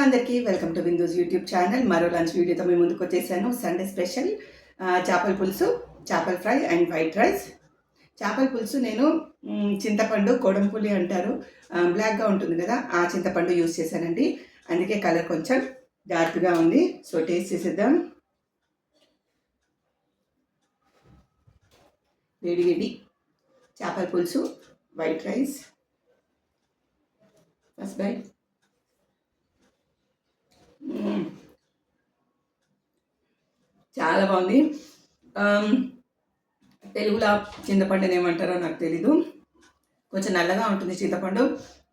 అందరికీ welcome to Bindu's YouTube channel. మరో lunch వీడియోతో మేము ముందుకు వచ్చేసాను. సండే స్పెషల్ చేపల పులుసు, చేపల ఫ్రై అండ్ వైట్ రైస్. చేపల పులుసు నేను చింతపండు, కోడంపులి అంటారు, బ్లాక్గా ఉంటుంది కదా, ఆ చింతపండు యూస్ చేశానండి. అందుకే కలర్ కొంచెం డార్క్గా ఉంది. సో టేస్ట్ చేసేద్దాం. వేడి వేడి చేపల పులుసు, వైట్ రైస్. First by. చాలా బాగుంది. తెలుగులో చింతపండుని ఏమంటారో నాకు తెలీదు. కొంచెం నల్లగా ఉంటుంది చింతపండు,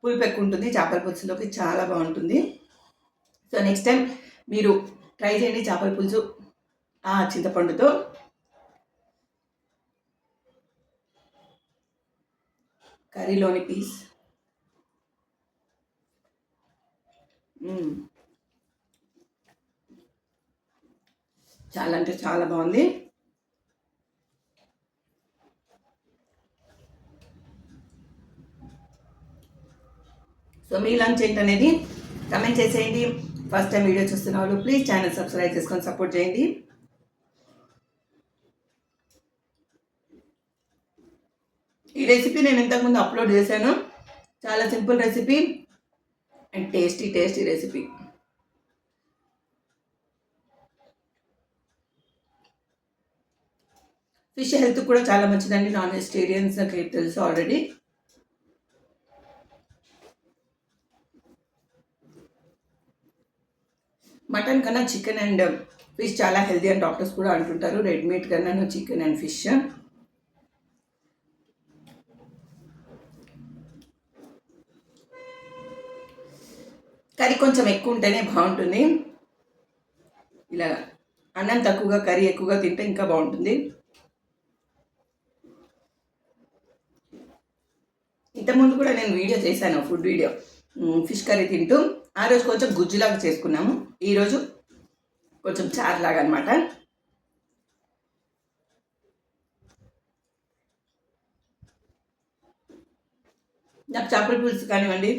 పులుపు ఎక్కువ ఉంటుంది. చేపల పులుసులోకి చాలా బాగుంటుంది. సో నెక్స్ట్ టైం మీరు ట్రై చేయండి చేపల పులుసు ఆ చింతపండుతో. కర్రీలోని పీస్ చాలా అంటే చాలా బాగుంది. సో మీ లంచ్ ఏంటనేది కమెంట్ చేసేయండి. ఫస్ట్ టైం వీడియో చూస్తున్న వాళ్ళు ప్లీజ్ ఛానల్ సబ్స్క్రైబ్ చేసుకొని సపోర్ట్ చేయండి. ఈ రెసిపీ నేను ఇంతకుముందు అప్లోడ్ చేశాను. చాలా simple recipe and tasty recipe. Fish health కూడా చాలా మంచిదండి. నాన్ వెజిటేరియన్స్ నాకు తెలుసు ఆల్రెడీ. మటన్ కన్నా చికెన్ అండ్ ఫిష్ చాలా హెల్తీ అని డాక్టర్స్ కూడా అంటుంటారు. రెడ్ మీట్ కన్నా చికెన్ అండ్ ఫిష్. కర్రీ కొంచెం ఎక్కువ ఉంటేనే బాగుంటుంది. ఇలా అన్నం తక్కువగా కర్రీ ఎక్కువగా తింటే ఇంకా బాగుంటుంది. ఇంతకుముందు కూడా నేను వీడియో చేశాను, ఫుడ్ వీడియో, ఫిష్ కర్రీ తింటూ. ఆ రోజు కొంచెం గుజ్జులాగా చేసుకున్నాము, ఈరోజు కొంచెం చారులాగా అనమాట. నాకు చేపల పులుసు కానివ్వండి,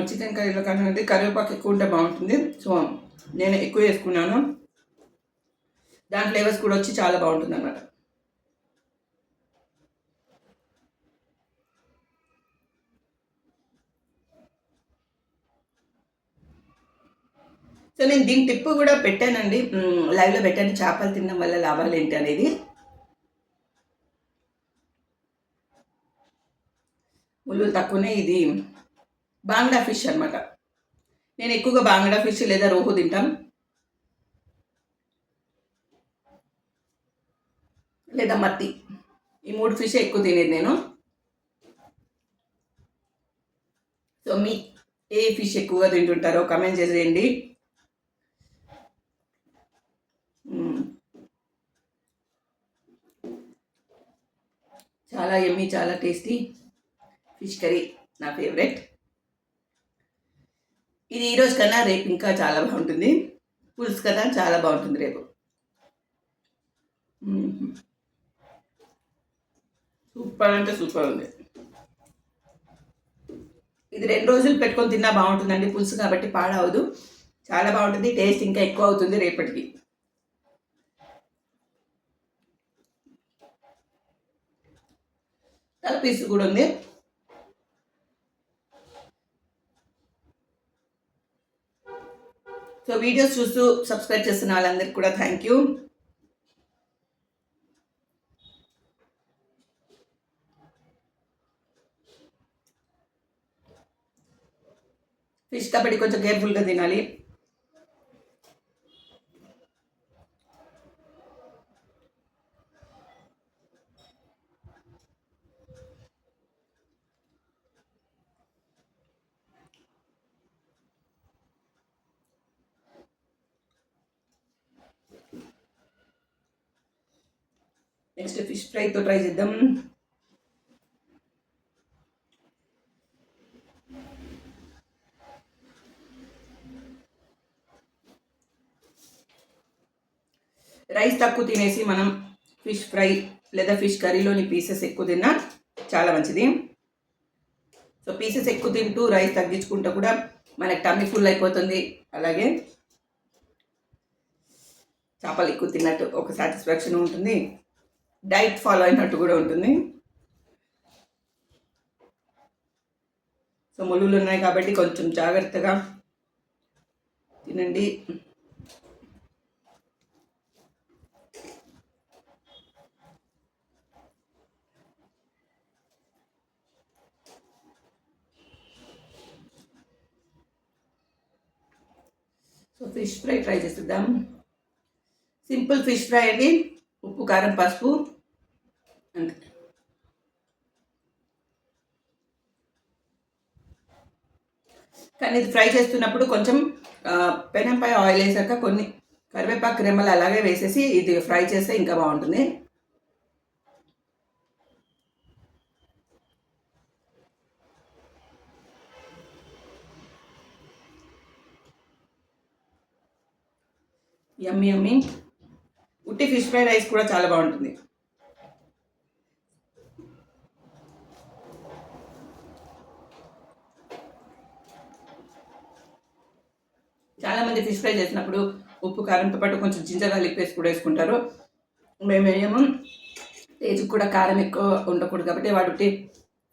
చికెన్ కర్రీలో కానివ్వండి, కరివేపాకు ఎక్కువ ఉంటే బాగుంటుంది. సో నేను ఎక్కువ వేసుకున్నాను. దాని ఫ్లేవర్స్ కూడా వచ్చి చాలా బాగుంటుంది అన్నమాట. సో నేను దీని టిప్ కూడా పెట్టానండి, లైవ్లో పెట్టాను, చేపలు తినడం వల్ల లాభాలు ఏంటి అనేది. ముళ్ళు తక్కువనే. ఇది బాంగ్డా ఫిష్ అనమాట. నేను ఎక్కువగా బాంగ్డా ఫిష్ లేదా రోహు తింటాం, లేదా మత్తి. ఈ 3 ఫిష్ ఎక్కువ తినేది నేను. సో మీ ఏ ఫిష్ ఎక్కువగా తింటుంటారో కమెంట్ చేసేయండి. చాలా యమ్మీ, చాలా టేస్టీ ఫిష్ కర్రీ, నా ఫేవరెట్. ఇది ఈరోజు కన్నా రేపు ఇంకా చాలా బాగుంటుంది. పులుసు కదా చాలా బాగుంటుంది రేపు. సూపర్ అంటే సూపర్ ఉంది. ఇది 2 రోజులు పెట్టుకొని తిన్నా బాగుంటుందండి. పులుసు కాబట్టి పాడవదు, చాలా బాగుంటుంది. టేస్ట్ ఇంకా ఎక్కువ అవుతుంది రేపటికి. తల పీసు కూడా ఉంది. సో వీడియోస్ చూస్తూ సబ్స్క్రైబ్ చేస్తున్న వాళ్ళందరికీ కూడా థ్యాంక్ యూ. ఫిష్ కాబట్టి కొంచెం కేర్ఫుల్గా తినాలి. నెక్స్ట్ ఫిష్ ఫ్రైతో ట్రై చేద్దాం. రైస్ తక్కువ తినేసి మనం ఫిష్ ఫ్రై లేదా ఫిష్ కర్రీలోని పీసెస్ ఎక్కువ తిన్నా చాలా మంచిది. సో పీసెస్ ఎక్కువ తింటూ రైస్ తగ్గించుకుంటూ కూడా మనకి టమ్మీ ఫుల్ అయిపోతుంది. అలాగే చేపలు ఎక్కువ తిన్నట్టు ఒక సాటిస్ఫాక్షన్ ఉంటుంది. డైట్ ఫాలో అయినట్టు కూడా ఉంటుంది. సో ముళ్ళులు ఉన్నాయి కాబట్టి కొంచెం జాగ్రత్తగా తినండి. సో ఫిష్ ఫ్రై ట్రై చేద్దాం. సింపుల్ ఫిష్ ఫ్రై అండి. ఉప్పు, కారం, పసుపు అంతే. కానీ ఇది ఫ్రై చేస్తున్నప్పుడు కొంచెం పెనంపై ఆయిల్ వేసాక కొన్ని కరివేపాకు రెమ్మలు అలాగే వేసేసి ఇది ఫ్రై చేస్తే ఇంకా బాగుంటుంది. యమ్మీ యమ్మీ. ఉట్టి ఫిష్ ఫ్రై రైస్ కూడా చాలా బాగుంటుంది. చాలామంది ఫిష్ ఫ్రై చేసినప్పుడు ఉప్పు కారంతో పాటు కొంచెం జింజర్ గార్లిక్ పేస్ట్ కూడా వేసుకుంటారు. మేమేమో తేజుకు కూడా కారం ఎక్కువ ఉండకూడదు కాబట్టి వాడు ఉట్టి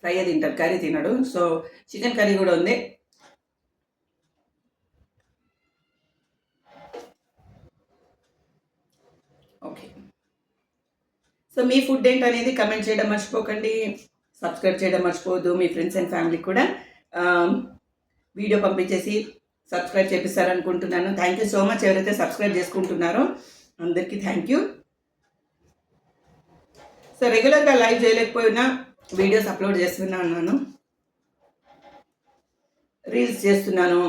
ఫ్రై తింటాడు, కర్రీ తినడు. సో చికెన్ కర్రీ కూడా ఉంది. ఓకే. సో మీ ఫుడ్ ఏంటనేది కమెంట్ చేయడం మర్చిపోకండి. సబ్స్క్రైబ్ చేయడం మర్చిపోవద్దు. మీ ఫ్రెండ్స్ అండ్ ఫ్యామిలీకి కూడా వీడియో పంపించేసి సబ్స్క్రైబ్ చేపిస్తారనుకుంటున్నాను. థ్యాంక్ యూ సో మచ్ ఎవరైతే సబ్స్క్రైబ్ చేసుకుంటున్నారో అందరికీ థ్యాంక్ యూ. సో రెగ్యులర్గా లైవ్ చేయలేకపోయినా వీడియోస్ అప్లోడ్ చేస్తున్నాను, రీల్స్ చేస్తున్నాను.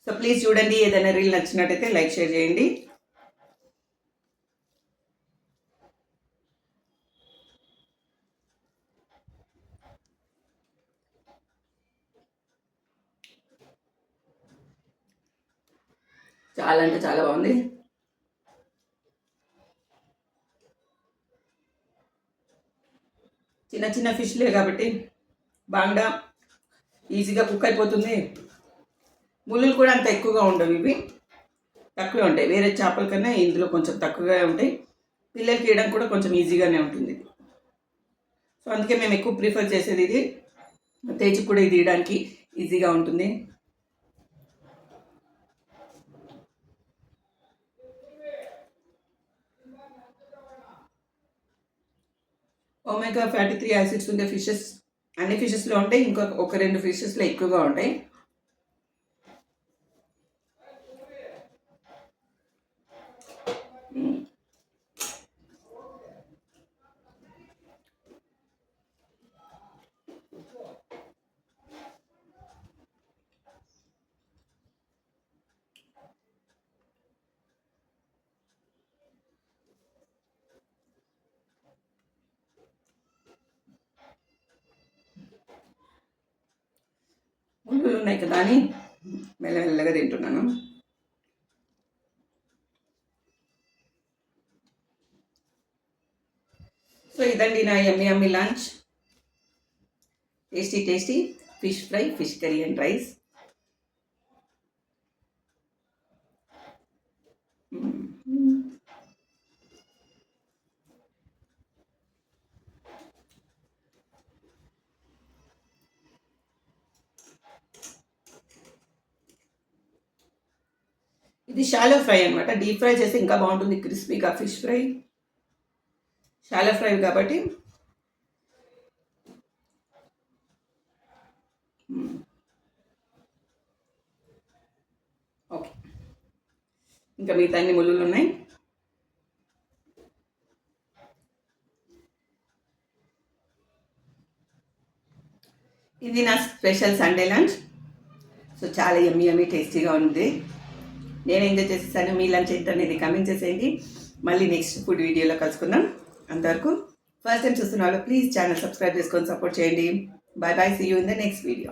సో ప్లీజ్ చూడండి. ఏదైనా రీల్ నచ్చినట్టయితే లైక్ షేర్ చేయండి. చాలా అంటే చాలా బాగుంది. చిన్న చిన్న ఫిష్లే కాబట్టి బాగా ఈజీగా కుక్ అయిపోతుంది. ముళ్ళులు కూడా అంత ఎక్కువగా ఉండవు, ఇవి తక్కువే ఉంటాయి. వేరే చేపల కన్నా ఇందులో కొంచెం తక్కువగా ఉంటాయి. పిల్లలకి వేయడం కూడా కొంచెం ఈజీగానే ఉంటుంది. సో అందుకే మేము ఎక్కువ ప్రిఫర్ చేసేది ఇది. తేజుకు కూడా ఇది వేయడానికి ఈజీగా ఉంటుంది. ఒమేగా ఫ్యాటీ 3 యాసిడ్స్ ఉండే ఫిషెస్ అన్ని ఫిషెస్లో ఉంటాయి. ఒక 2 ఫిషెస్లో ఎక్కువగా ఉంటాయి. ముళ్ళు ఉన్నాయి కదా అని మెల్లమెల్లగా తింటున్నాను. సో ఇదండి నా yummy yummy lunch. Tasty tasty fish fry, fish curry and rice. ఇది షాలో ఫ్రై అనమాట. డీప్ ఫ్రై చేస్తే ఇంకా బాగుంటుంది, క్రిస్పీగా. ఫిష్ ఫ్రై షాలో ఫ్రై కాబట్టి ఓకే. ఇంకా మిగతా అన్ని ముళ్ళులు ఉన్నాయి. ఇది నా స్పెషల్ సండే లంచ్. సో చాలా యమ్మీ యమ్మీ టేస్టీగా ఉంది. నేను ఎంజాయ్ చేసేసాను. మీ లంచ్ ఏంటనేది కామెంట్ చేసేయండి. మళ్ళీ నెక్స్ట్ ఫుడ్ వీడియోలో కలుసుకుందాం. అంతవరకు ఫస్ట్ టైం చూస్తున్న వాళ్ళు ప్లీజ్ ఛానల్ సబ్స్క్రైబ్ చేసుకొని సపోర్ట్ చేయండి. Bye bye. See you in the next video.